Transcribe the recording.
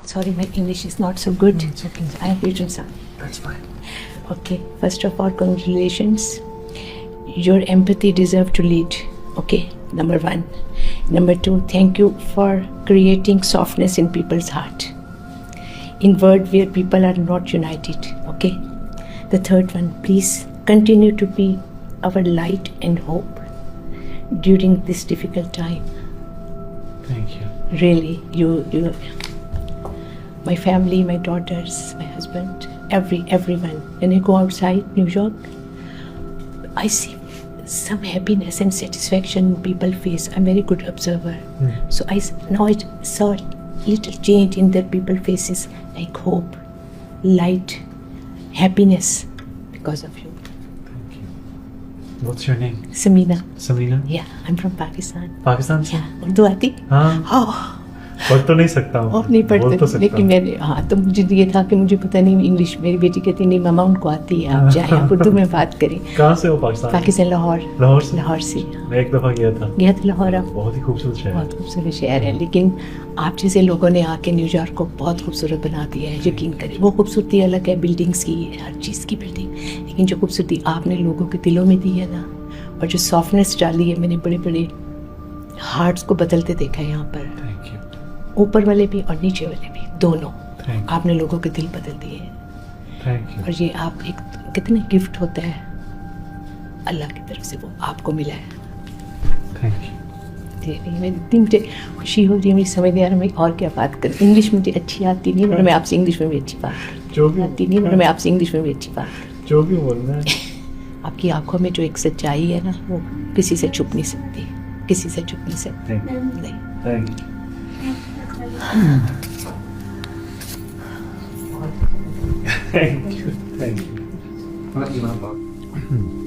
Sorry, my English is not so good. It's okay. I have written some. That's fine. Okay, first of all, congratulations. Your empathy deserves to lead. Okay, number one. Number two, thank you for creating softness in people's heart. In world where people are not united. Okay. The third one, please continue to be our light and hope during this difficult time. Thank you. Really, you, my family, my daughters, my husband, everyone. When I go outside New York, I see some happiness and satisfaction in people's face. I'm a very good observer. So I saw a little change in their people's faces, like hope, light, happiness, because of you. Thank you. What's your name? Samina. Samina? Yeah, I'm from Pakistan. Pakistan से? Yeah, Urdu आती? हाँ, Oh, पढ़ तो नहीं सकता हूँ. और नहीं बोल तो पढ़ते, सकता लेकिन हूँ. मैंने तो मुझे ये था कि मुझे पता नहीं इंग्लिश. मेरी बेटी कहती नहीं मामा उनको आती है, आप जाए आप उर्दू में बात करें. कहाँ से हो पाकिस्तान? पाकिस्तान, लाहौर. लाहौर से? लाहौर से. मैं एक दफ़ा गया था. गया था लाहौर आप? बहुत ही खूबसूरत शहर. बहुत खूबसूरत शहर है, लेकिन आप जैसे लोगों ने आके न्यूयॉर्क को बहुत खूबसूरत बना दिया है. यकीन करें, वो खूबसूरती अलग है, बिल्डिंग्स की, हर चीज़ की बिल्डिंग, लेकिन जो खूबसूरती आपने लोगों के दिलों में दी है ना, और जो सॉफ्टनेस डाली है, मैंने बड़े बड़े हार्ट्स को बदलते देखा है यहाँ पर. Thank you. ऊपर वाले भी और नीचे वाले भी, दोनों. Thank you. आपने लोगों के दिल बदल दिए हैं. Thank you. और ये आप एक कितने गिफ्ट होता है अल्लाह की तरफ से, वो आपको मिला है. Thank you. मैं इतनी मुझे खुशी हो रही है, मुझे समझ नहीं आ रहा मैं और क्या बात करूँ. इंग्लिश मुझे अच्छी आती नहीं, वरना मैं आपसे इंग्लिश में भी अच्छी बात करूँ. जो भी आती नहीं, वरना मैं आपसे इंग्लिश में भी अच्छी बात करूँ. जो भी बोलना है. आपकी आंखों में जो एक सच्चाई है ना, वो किसी से छुप नहीं सकती, किसी से छुप नहीं सकती. Thank you. नहीं. Thank you. Thank you. Thank you.